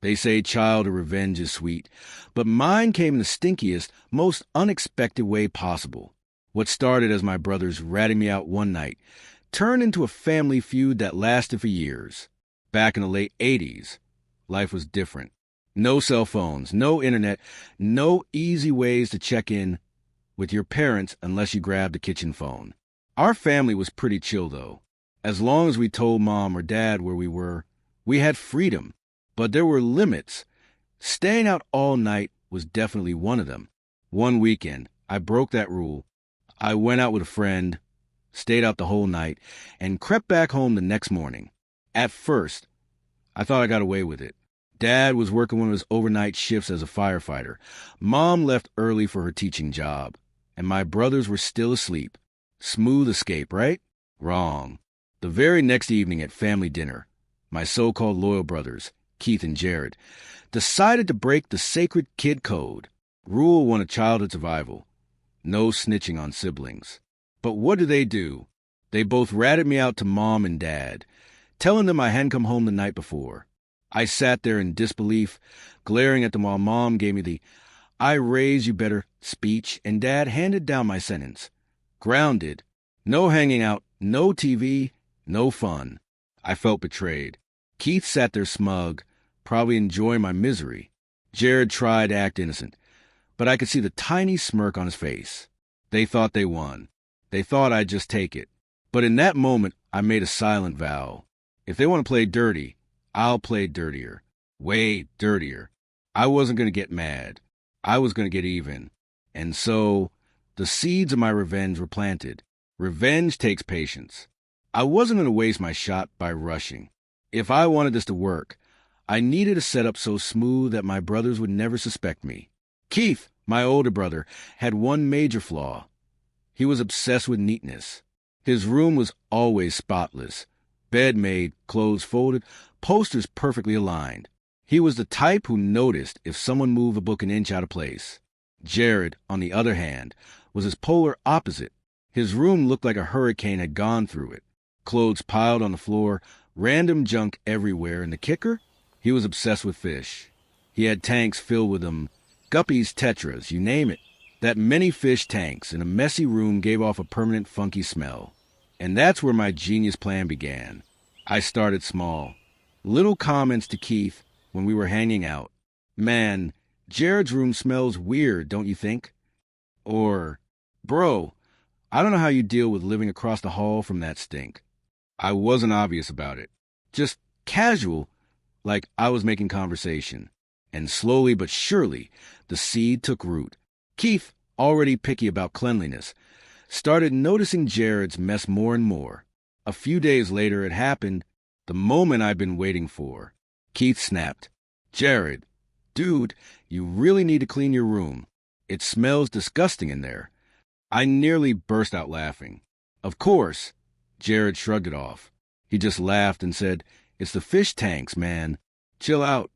They say childhood revenge is sweet, but mine came in the stinkiest, most unexpected way possible. What started as my brothers ratting me out one night turned into a family feud that lasted for years. Back in the late 80s, life was different. No cell phones, no internet, no easy ways to check in with your parents unless you grabbed a kitchen phone. Our family was pretty chill, though. As long as we told mom or dad where we were, we had freedom. But there were limits. Staying out all night was definitely one of them. One weekend, I broke that rule. I went out with a friend, stayed out the whole night, and crept back home the next morning. At first, I thought I got away with it. Dad was working one of his overnight shifts as a firefighter. Mom left early for her teaching job, and my brothers were still asleep. Smooth escape, right? Wrong. The very next evening at family dinner, my so-called loyal brothers, Keith and Jared, decided to break the sacred kid code. Rule one of childhood survival. No snitching on siblings. But what do? They both ratted me out to mom and dad, telling them I hadn't come home the night before. I sat there in disbelief, glaring at them while mom gave me the "I raise you better" speech, and dad handed down my sentence. Grounded. No hanging out, no TV, no fun. I felt betrayed. Keith sat there smug, probably enjoying my misery. Jared tried to act innocent, but I could see the tiny smirk on his face. They thought they won. They thought I'd just take it. But in that moment, I made a silent vow. If they want to play dirty, I'll play dirtier. Way dirtier. I wasn't going to get mad. I was going to get even. And so, the seeds of my revenge were planted. Revenge takes patience. I wasn't going to waste my shot by rushing. If I wanted this to work, I needed a setup so smooth that my brothers would never suspect me. Keith, my older brother, had one major flaw. He was obsessed with neatness. His room was always spotless. Bed made, clothes folded, posters perfectly aligned. He was the type who noticed if someone moved a book an inch out of place. Jared, on the other hand, was his polar opposite. His room looked like a hurricane had gone through it. Clothes piled on the floor, random junk everywhere, and the kicker? He was obsessed with fish. He had tanks filled with them, guppies, tetras, you name it. That many fish tanks in a messy room gave off a permanent funky smell. And that's where my genius plan began. I started small. Little comments to Keith when we were hanging out. "Man, Jared's room smells weird, don't you think?" Or, "Bro, I don't know how you deal with living across the hall from that stink." I wasn't obvious about it. Just casual, like I was making conversation. And slowly but surely, the seed took root. Keith, already picky about cleanliness, started noticing Jared's mess more and more. A few days later, it happened, the moment I'd been waiting for. Keith snapped, "Jared, dude, you really need to clean your room. It smells disgusting in there." I nearly burst out laughing. "Of course." Jared shrugged it off. He just laughed and said, "It's the fish tanks, man. Chill out."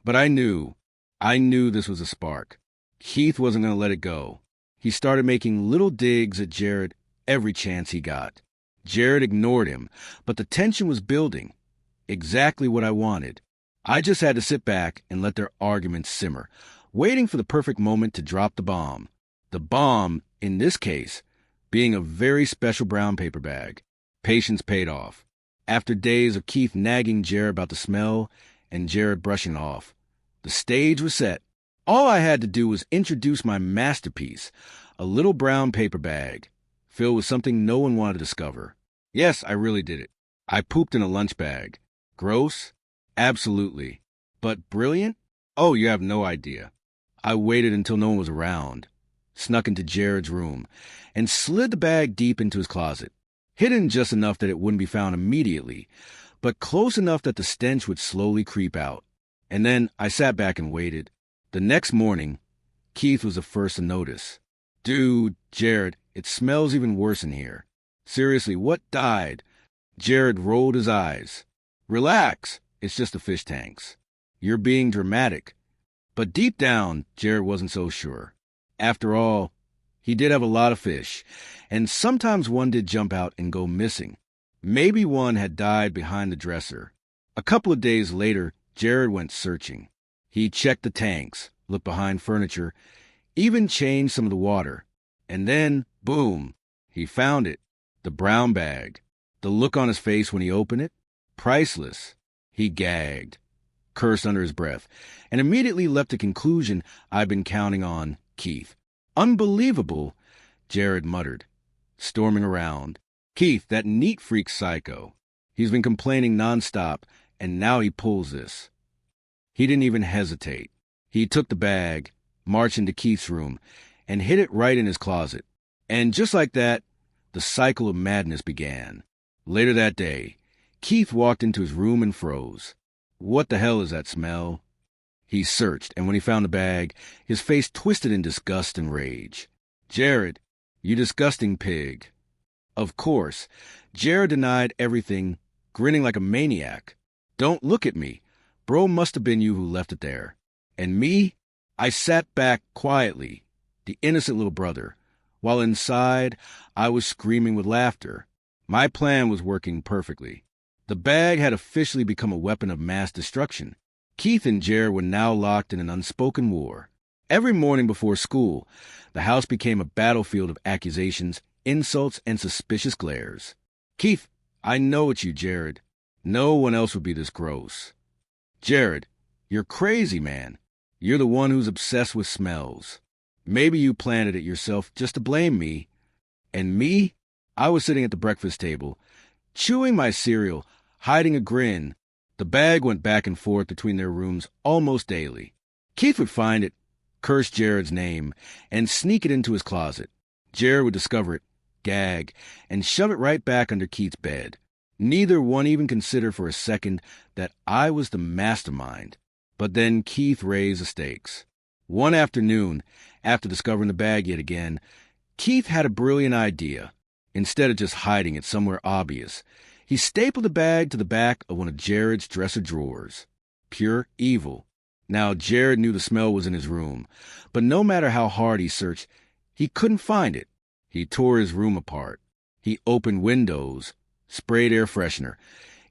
But I knew this was a spark. Keith wasn't going to let it go. He started making little digs at Jared every chance he got. Jared ignored him, but the tension was building. Exactly what I wanted. I just had to sit back and let their arguments simmer, waiting for the perfect moment to drop the bomb. The bomb, in this case, being a very special brown paper bag. Patience paid off. After days of Keith nagging Jared about the smell and Jared brushing off, the stage was set. All I had to do was introduce my masterpiece, a little brown paper bag, filled with something no one wanted to discover. Yes, I really did it. I pooped in a lunch bag. Gross? Absolutely. But brilliant? Oh, you have no idea. I waited until no one was around, snuck into Jared's room, and slid the bag deep into his closet. Hidden just enough that it wouldn't be found immediately, but close enough that the stench would slowly creep out. And then I sat back and waited. The next morning, Keith was the first to notice. "Dude, Jared, it smells even worse in here. Seriously, what died?" Jared rolled his eyes. "Relax, it's just the fish tanks. You're being dramatic." But deep down, Jared wasn't so sure. After all, he did have a lot of fish, and sometimes one did jump out and go missing. Maybe one had died behind the dresser. A couple of days later, Jared went searching. He checked the tanks, looked behind furniture, even changed some of the water. And then, boom, he found it. The brown bag. The look on his face when he opened it? Priceless. He gagged, cursed under his breath, and immediately leapt to the conclusion I'd been counting on: Keith. Unbelievable, Jared muttered, storming around. Keith, that neat freak psycho. He's been complaining nonstop, and now he pulls this. He didn't even hesitate. He took the bag, marched into Keith's room, and hid it right in his closet. And just like that, the cycle of madness began. Later that day, Keith walked into his room and froze. What the hell is that smell? He searched, and when he found the bag, his face twisted in disgust and rage. Jared, you disgusting pig. Of course, Jared denied everything, grinning like a maniac. Don't look at me. Bro must have been you who left it there. And me? I sat back quietly, the innocent little brother, while inside I was screaming with laughter. My plan was working perfectly. The bag had officially become a weapon of mass destruction. Keith and Jared were now locked in an unspoken war. Every morning before school, the house became a battlefield of accusations, insults, and suspicious glares. Keith, I know it's you, Jared. No one else would be this gross. Jared, you're crazy, man. You're the one who's obsessed with smells. Maybe you planted it yourself just to blame me. And me? I was sitting at the breakfast table, chewing my cereal, hiding a grin. The bag went back and forth between their rooms almost daily. Keith would find it, curse Jared's name, and sneak it into his closet. Jared would discover it, gag, and shove it right back under Keith's bed. Neither one even considered for a second that I was the mastermind. But then Keith raised the stakes. One afternoon, after discovering the bag yet again, Keith had a brilliant idea. Instead of just hiding it somewhere obvious, he stapled the bag to the back of one of Jared's dresser drawers. Pure evil. Now, Jared knew the smell was in his room, but no matter how hard he searched, he couldn't find it. He tore his room apart. He opened windows, sprayed air freshener,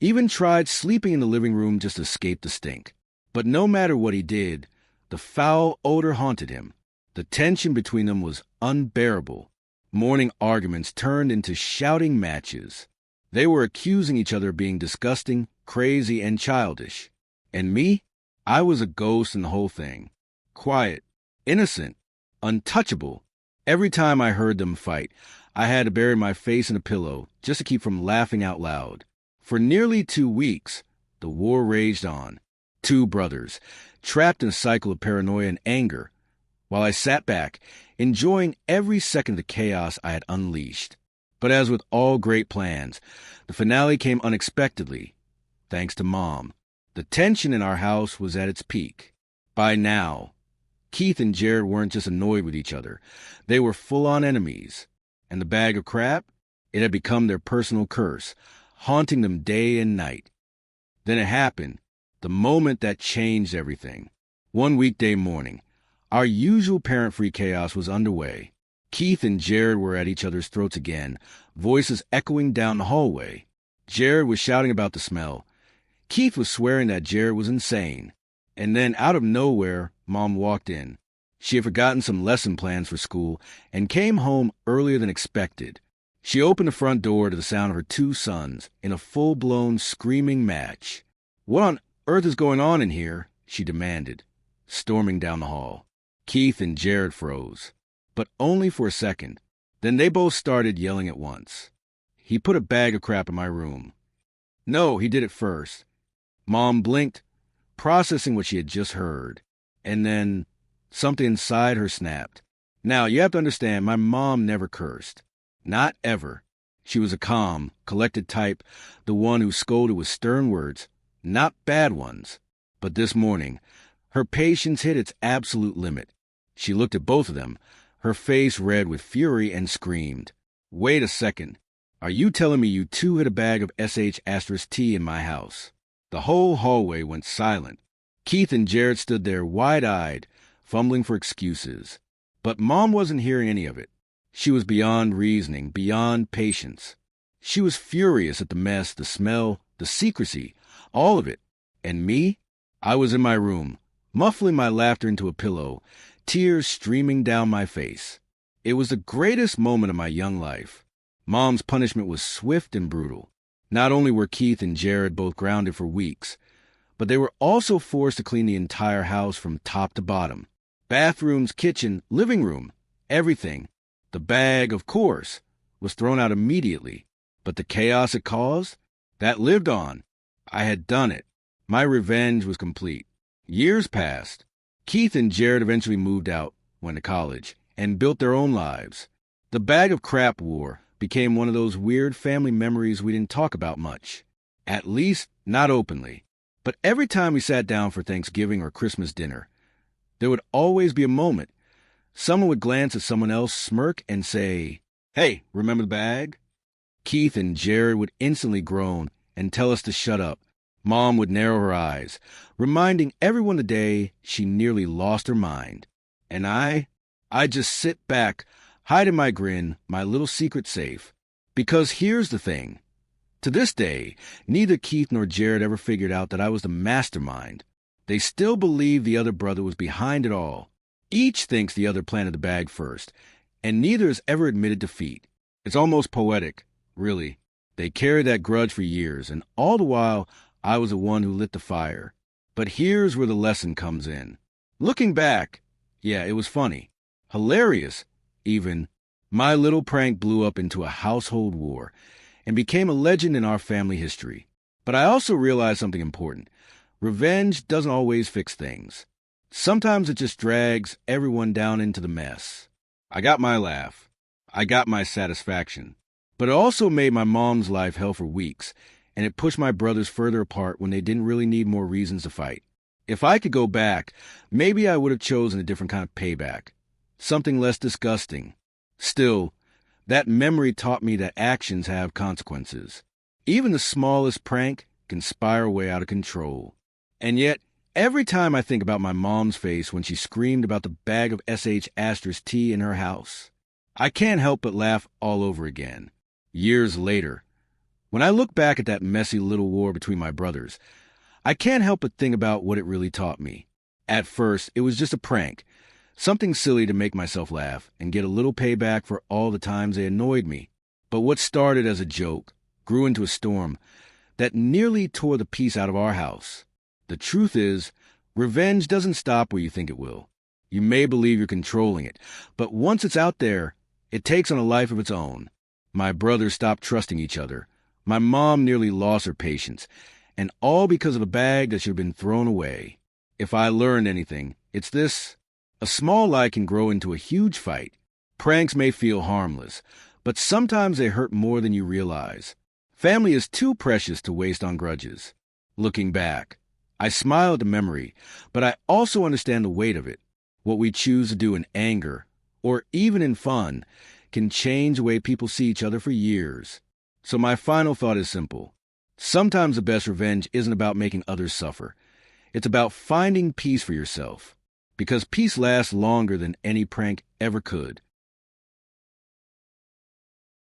even tried sleeping in the living room just to escape the stink. But no matter what he did, the foul odor haunted him. The tension between them was unbearable. Morning arguments turned into shouting matches. They were accusing each other of being disgusting, crazy, and childish. And me? I was a ghost in the whole thing. Quiet, innocent, untouchable. Every time I heard them fight, I had to bury my face in a pillow just to keep from laughing out loud. For nearly 2 weeks, the war raged on. Two brothers, trapped in a cycle of paranoia and anger, while I sat back, enjoying every second of the chaos I had unleashed. But as with all great plans, the finale came unexpectedly, thanks to Mom. The tension in our house was at its peak. By now, Keith and Jared weren't just annoyed with each other. They were full-on enemies. And the bag of crap? It had become their personal curse, haunting them day and night. Then it happened, the moment that changed everything. One weekday morning, our usual parent-free chaos was underway. Keith and Jared were at each other's throats again, voices echoing down the hallway. Jared was shouting about the smell. Keith was swearing that Jared was insane. And then, out of nowhere, Mom walked in. She had forgotten some lesson plans for school and came home earlier than expected. She opened the front door to the sound of her 2 sons in a full-blown screaming match. "What on earth is going on in here?" she demanded, storming down the hall. Keith and Jared froze, but only for a second. Then they both started yelling at once. "He put a bag of crap in my room." "No, he did it first." Mom blinked, processing what she had just heard. And then something inside her snapped. Now, you have to understand, my mom never cursed. Not ever. She was a calm, collected type, the one who scolded with stern words, not bad ones. But this morning, her patience hit its absolute limit. She looked at both of them, her face red with fury, and screamed, "Wait a second. Are you telling me you two hid a bag of SH*T in my house?" The whole hallway went silent. Keith and Jared stood there wide-eyed, fumbling for excuses. But Mom wasn't hearing any of it. She was beyond reasoning, beyond patience. She was furious at the mess, the smell, the secrecy, all of it. And me? I was in my room, muffling my laughter into a pillow, tears streaming down my face. It was the greatest moment of my young life. Mom's punishment was swift and brutal. Not only were Keith and Jared both grounded for weeks, but they were also forced to clean the entire house from top to bottom. Bathrooms, kitchen, living room, everything. The bag, of course, was thrown out immediately, but the chaos it caused, that lived on. I had done it. My revenge was complete. Years passed. Keith and Jared eventually moved out, went to college, and built their own lives. The bag of crap war became one of those weird family memories we didn't talk about much. At least, not openly. But every time we sat down for Thanksgiving or Christmas dinner, there would always be a moment. Someone would glance at someone else, smirk, and say, "Hey, remember the bag?" Keith and Jared would instantly groan and tell us to shut up. Mom would narrow her eyes, reminding everyone the day she nearly lost her mind. And I'd just sit back, hiding my grin, my little secret safe. Because here's the thing. To this day, neither Keith nor Jared ever figured out that I was the mastermind. They still believe the other brother was behind it all. Each thinks the other planted the bag first, and neither has ever admitted defeat. It's almost poetic, really. They carried that grudge for years, and all the while, I was the one who lit the fire. But here's where the lesson comes in. Looking back, yeah, it was funny. Hilarious, even. My little prank blew up into a household war and became a legend in our family history. But I also realized something important. Revenge doesn't always fix things. Sometimes it just drags everyone down into the mess. I got my laugh. I got my satisfaction. But it also made my mom's life hell for weeks, and it pushed my brothers further apart when they didn't really need more reasons to fight. If I could go back, maybe I would have chosen a different kind of payback. Something less disgusting. Still, that memory taught me that actions have consequences. Even the smallest prank can spiral way out of control. And yet, every time I think about my mom's face when she screamed about the bag of S.H. Astor's tea in her house, I can't help but laugh all over again. Years later, when I look back at that messy little war between my brothers, I can't help but think about what it really taught me. At first, it was just a prank, something silly to make myself laugh and get a little payback for all the times they annoyed me. But what started as a joke grew into a storm that nearly tore the peace out of our house. The truth is, revenge doesn't stop where you think it will. You may believe you're controlling it, but once it's out there, it takes on a life of its own. My brothers stopped trusting each other. My mom nearly lost her patience, and all because of a bag that should have been thrown away. If I learned anything, it's this. A small lie can grow into a huge fight. Pranks may feel harmless, but sometimes they hurt more than you realize. Family is too precious to waste on grudges. Looking back, I smile at the memory, but I also understand the weight of it. What we choose to do in anger, or even in fun, can change the way people see each other for years. So my final thought is simple. Sometimes the best revenge isn't about making others suffer. It's about finding peace for yourself. Because peace lasts longer than any prank ever could.